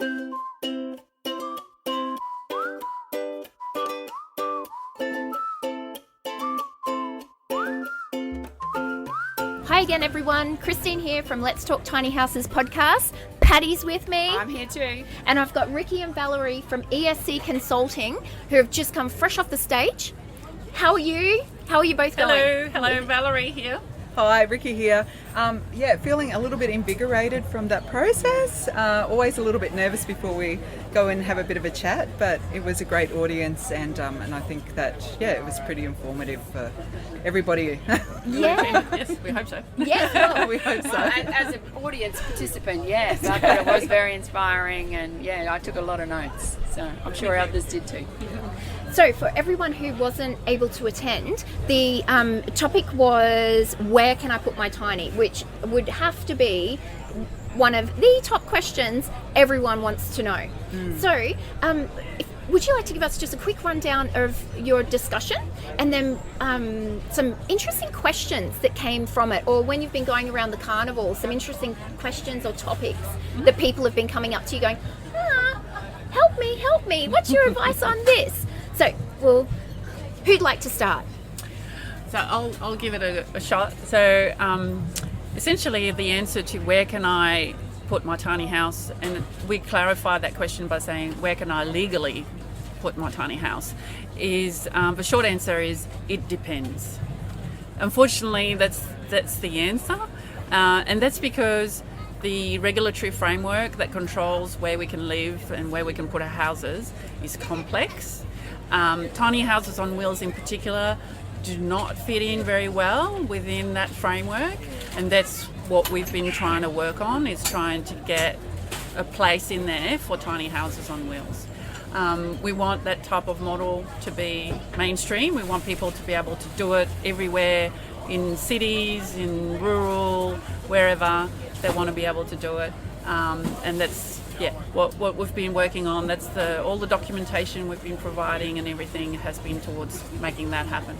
Hi again, everyone. Christine here from Let's Talk Tiny Houses podcast. Patty's with me. I'm here too. And I've got Rikki and Valerie from ESC Consulting who have just come fresh off the stage. How are you? How are you both going? Hello, Valerie here. Hi, Rikki here. Feeling a little bit invigorated from that process. Always a little bit nervous before we go and have a bit of a chat, but it was a great audience, and I think that it was pretty informative for everybody. Yeah. Yes, we hope so. Yes. Well, We hope so. As an audience participant, yes, I thought it was very inspiring, and I took a lot of notes. So I'm sure others did too. So for everyone who wasn't able to attend, the topic was where can I put my tiny, which would have to be one of the top questions everyone wants to know. So would you like to give us just a quick rundown of your discussion and then some interesting questions that came from it, or when you've been going around the carnival, some interesting questions or topics that people have been coming up to you going, help me, what's your advice on this? So, well, who'd like to start? So I'll give it a shot. So essentially the answer to where can I put my tiny house, and we clarify that question by saying where can I legally put my tiny house, is the short answer is it depends. Unfortunately, that's the answer, and that's because the regulatory framework that controls where we can live and where we can put our houses is complex. Tiny houses on wheels in particular do not fit in very well within that framework, and that's what we've been trying to work on, is trying to get a place in there for tiny houses on wheels. We want that type of model to be mainstream. We want people to be able to do it everywhere, in cities, in rural, wherever they want to be able to do it, and that's what we've been working on. That's all the documentation we've been providing, and everything has been towards making that happen.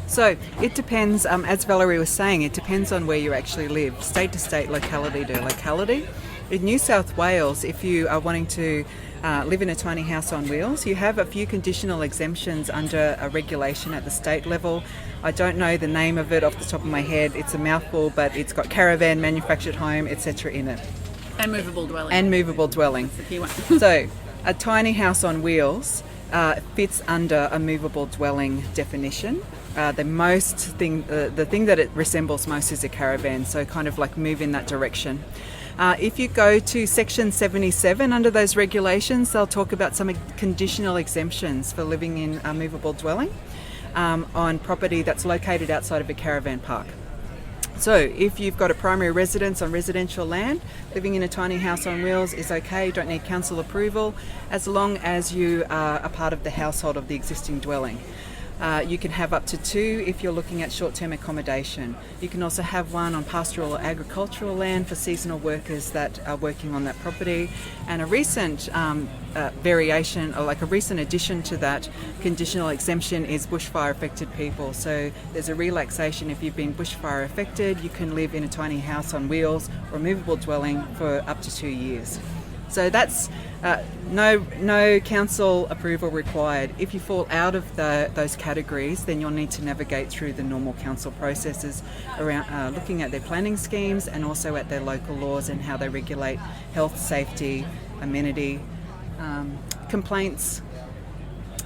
So it depends, as Valerie was saying, it depends on where you actually live, state to state, locality to locality. In New South Wales, if you are wanting to live in a tiny house on wheels, you have a few conditional exemptions under a regulation at the state level. I don't know the name of it off the top of my head. It's a mouthful, but it's got caravan, manufactured home, etc. in it. And movable dwelling. That's the key one. So a tiny house on wheels fits under a movable dwelling definition. The thing that it resembles most is a caravan, so kind of like move in that direction. If you go to section 77 under those regulations, they'll talk about some conditional exemptions for living in a movable dwelling on property that's located outside of a caravan park. So if you've got a primary residence on residential land, living in a tiny house on wheels is okay. You don't need council approval as long as you are a part of the household of the existing dwelling. You can have up to 2 if you're looking at short-term accommodation. You can also have 1 on pastoral or agricultural land for seasonal workers that are working on that property. And a recent variation, or like a recent addition to that conditional exemption, is bushfire affected people. So there's a relaxation. If you've been bushfire affected, you can live in a tiny house on wheels or a movable dwelling for up to 2 years. So that's no council approval required. If you fall out of those categories, then you'll need to navigate through the normal council processes around looking at their planning schemes and also at their local laws and how they regulate health, safety, amenity, complaints.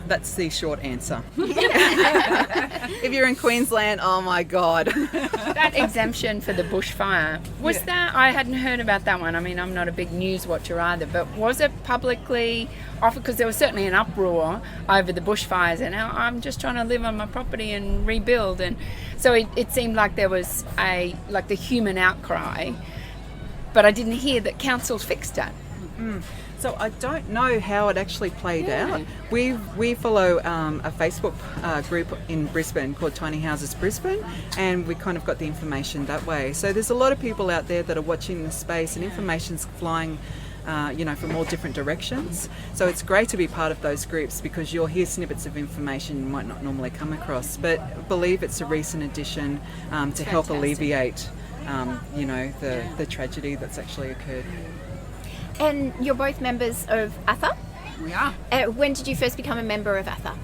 That's the short answer. If you're in Queensland, oh my God. That exemption for the bushfire, that, I hadn't heard about that one. I mean, I'm not a big news watcher either, but was it publicly offered? Because there was certainly an uproar over the bushfires, and I'm just trying to live on my property and rebuild. And so it seemed like there was the human outcry, but I didn't hear that council fixed it. So I don't know how it actually played out. We follow a Facebook group in Brisbane called Tiny Houses Brisbane, and we kind of got the information that way. So there's a lot of people out there that are watching the space, and information's flying from all different directions. So it's great to be part of those groups because you'll hear snippets of information you might not normally come across. But I believe it's a recent addition to help alleviate the tragedy that's actually occurred. And you're both members of ATHA. We are. When did you first become a member of ATHA?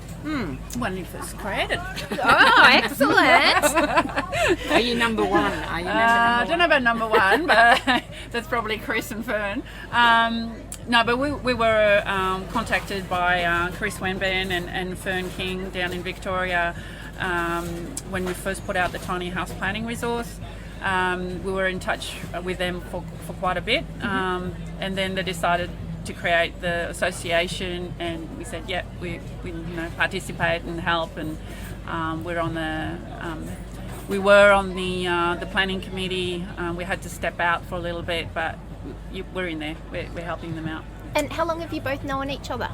When you first created. Oh, excellent. Are you number one? Are you member I number don't know about number one, but that's probably Chris and Fern. No, but we were contacted by Chris Wenban and Fern King down in Victoria when we first put out the tiny house planning resource. We were in touch with them for quite a bit, and then they decided to create the association, and we said, yeah, we participate and help, and we're on we were on the planning committee. We had to step out for a little bit, but we're in there. We're helping them out. And how long have you both known each other?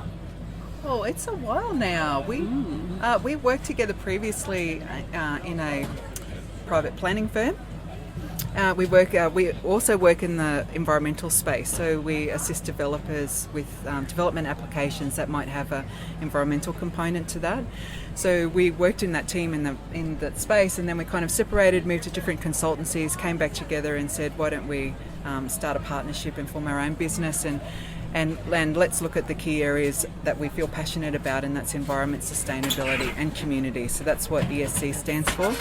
Oh, it's a while now. We worked together previously in a private planning firm. We also work in the environmental space, so we assist developers with development applications that might have an environmental component to that. So we worked in that team in that space, and then we kind of separated, moved to different consultancies, came back together and said, why don't we start a partnership and form our own business, and let's look at the key areas that we feel passionate about, and that's environment, sustainability and community. So that's what ESC stands for.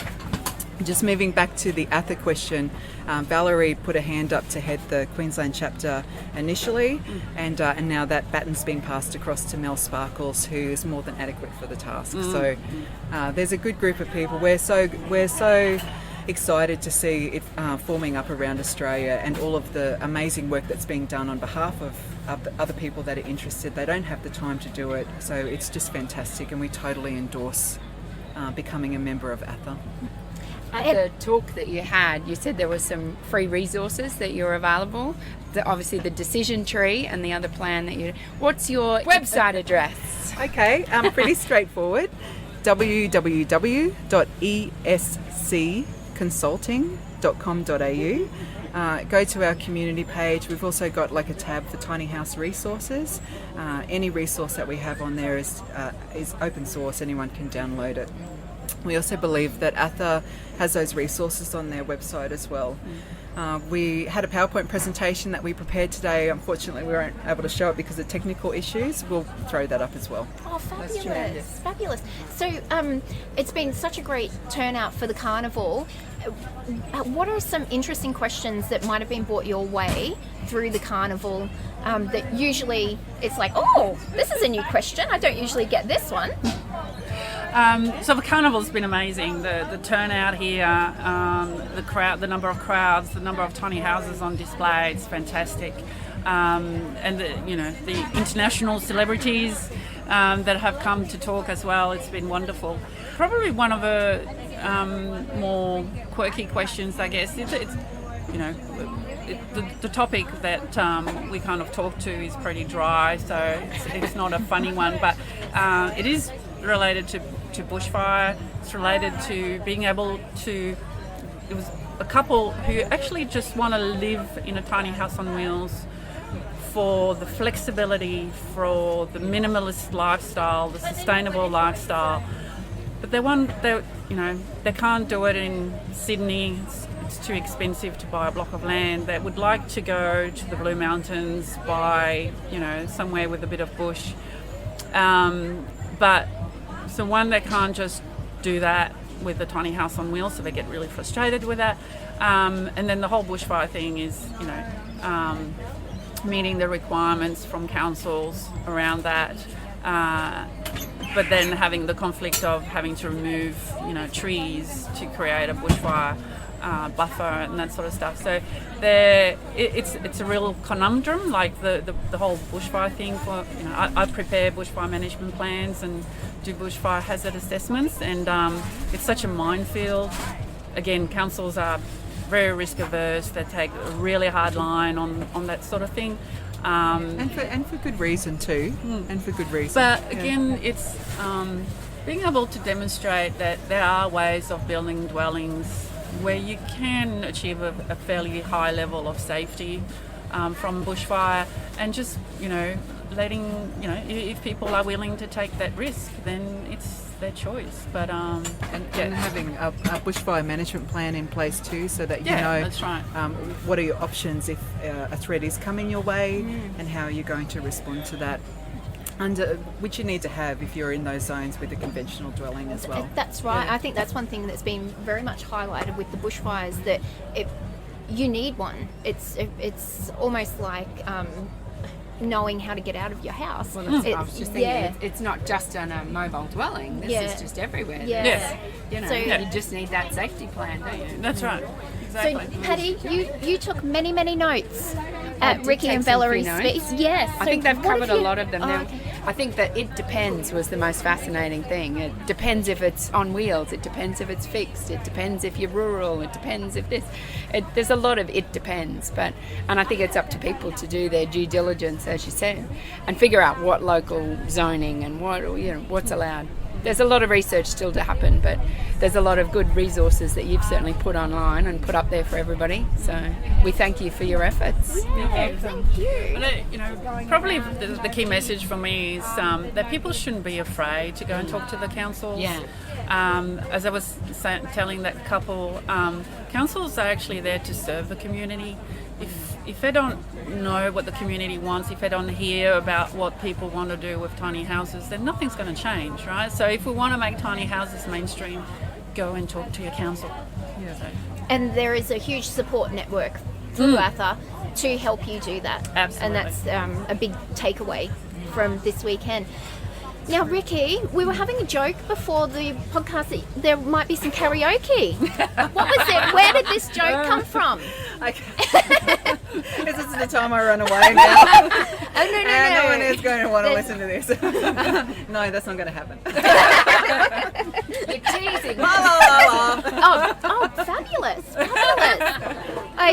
Just moving back to the ATHA question, Valerie put a hand up to head the Queensland chapter initially, and now that baton's been passed across to Mel Sparkles, who is more than adequate for the task. So there's a good group of people. We're so excited to see it forming up around Australia, and all of the amazing work that's being done on behalf of other people that are interested. They don't have the time to do it, so it's just fantastic, and we totally endorse becoming a member of ATHA. At the talk that you had, you said there were some free resources that you're available. Obviously the decision tree and the other plan that you... What's your website address? Okay, pretty straightforward. www.escconsulting.com.au. Go to our community page. We've also got like a tab for tiny house resources. Any resource that we have on there is open source. Anyone can download it. We also believe that ATHA has those resources on their website as well. We had a PowerPoint presentation that we prepared today. Unfortunately, we weren't able to show it because of technical issues. We'll throw that up as well. Oh, fabulous. Fabulous. So it's been such a great turnout for the carnival. What are some interesting questions that might have been brought your way through the carnival that usually it's like, oh, this is a new question. I don't usually get this one. So the carnival's been amazing. The turnout here, the crowd, the number of crowds, the number of tiny houses on display. It's fantastic, and the international celebrities that have come to talk as well. It's been wonderful. Probably one of the more quirky questions, I guess. The topic that we kind of talk to is pretty dry, so it's not a funny one, but it is related to bushfire. It's related to being able to... It was a couple who actually just want to live in a tiny house on wheels for the flexibility, for the minimalist lifestyle, the sustainable lifestyle. But they can't do it in Sydney. It's too expensive to buy a block of land. They would like to go to the Blue Mountains, buy, somewhere with a bit of bush. But so one, they can't just do that with a tiny house on wheels, so they get really frustrated with that. And then the whole bushfire thing is, meeting the requirements from councils around that. But then having the conflict of having to remove, trees to create a bushfire buffer and that sort of stuff. So it's a real conundrum, like the whole bushfire thing. I prepare bushfire management plans and do bushfire hazard assessments, and it's such a minefield. Again, councils are very risk averse. They take a really hard line on that sort of thing. And for good reason too. And for good reason. But again, it's being able to demonstrate that there are ways of building dwellings where you can achieve a fairly high level of safety from bushfire, and just letting if people are willing to take that risk, then their choice. But and having a bushfire management plan in place too, so that you know that's right. What are your options if a threat is coming your way, and how are you going to respond to that. Which you need to have if you're in those zones with a conventional dwelling as well. That's right. I think that's one thing that's been very much highlighted with the bushfires, that you need one. It's almost like knowing how to get out of your house. Well, that's what I was just thinking. It's not just on a mobile dwelling. This is just everywhere. Yeah. You know, So- you just need that safety plan, don't you? That's right. Exactly. So, Patty, you took many notes I at did Rikki take and some Valerie's free speech. notes. Yes. I So think they've what covered have a you- lot of them. Oh, okay. I think that it depends was the most fascinating thing. It depends if it's on wheels. It depends if it's fixed. It depends if you're rural. It depends if this. There's a lot of it depends. And I think it's up to people to do their due diligence, as you said, and figure out what local zoning and what's allowed. There's a lot of research still to happen, but there's a lot of good resources that you've certainly put online and put up there for everybody. So we thank you for your efforts. Thank you. But, probably the key message for me is that people shouldn't be afraid to go and talk to the councils. Yeah. As I was telling that couple, councils are actually there to serve the community. If they don't know what the community wants, if they don't hear about what people want to do with tiny houses, then nothing's going to change, right? So if we want to make tiny houses mainstream, go and talk to your council. Yeah. So, And there is a huge support network through ATHA to help you do that. Absolutely. And that's a big takeaway from this weekend. Now, Rikki, we were having a joke before the podcast that there might be some karaoke. What was it? Where did this joke come from? This is the time I run away now. Oh, no. No one is going to want to listen to this. No, that's not going to happen. You're teasing. La, la, la, la. Oh, fabulous.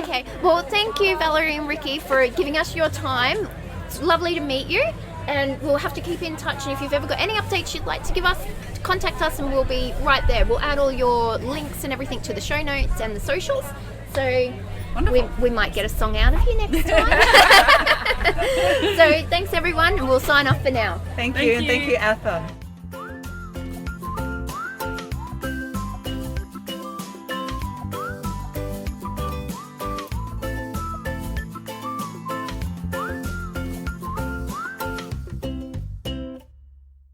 Okay, well, thank you, Valerie and Rikki, for giving us your time. It's lovely to meet you, and we'll have to keep in touch. And if you've ever got any updates you'd like to give us, contact us and we'll be right there. We'll add all your links and everything to the show notes and the socials. So we might get a song out of you next time. So thanks, everyone, and we'll sign off for now. Thank you, and thank you, Atha.